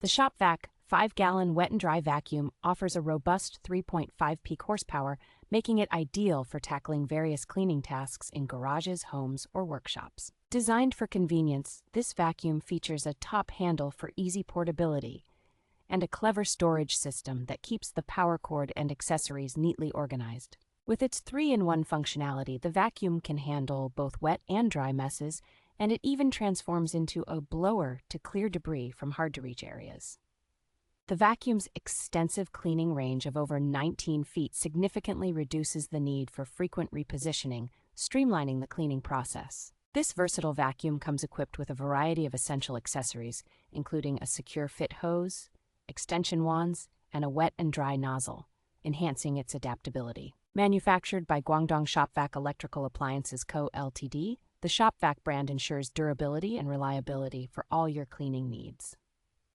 The Shop-Vac 5-gallon wet and dry vacuum offers a robust 3.5 peak horsepower, making it ideal for tackling various cleaning tasks in garages, homes, or workshops. Designed for convenience, this vacuum features a top handle for easy portability and a clever storage system that keeps the power cord and accessories neatly organized. With its 3-in-1 functionality, the vacuum can handle both wet and dry messes, and it even transforms into a blower to clear debris from hard-to-reach areas. The vacuum's extensive cleaning range of over 19 feet significantly reduces the need for frequent repositioning, streamlining the cleaning process. This versatile vacuum comes equipped with a variety of essential accessories, including a secure fit hose, extension wands, and a wet and dry nozzle, enhancing its adaptability. Manufactured by Guangdong Shop-Vac Electrical Appliances Co., Ltd., the Shop-Vac brand ensures durability and reliability for all your cleaning needs.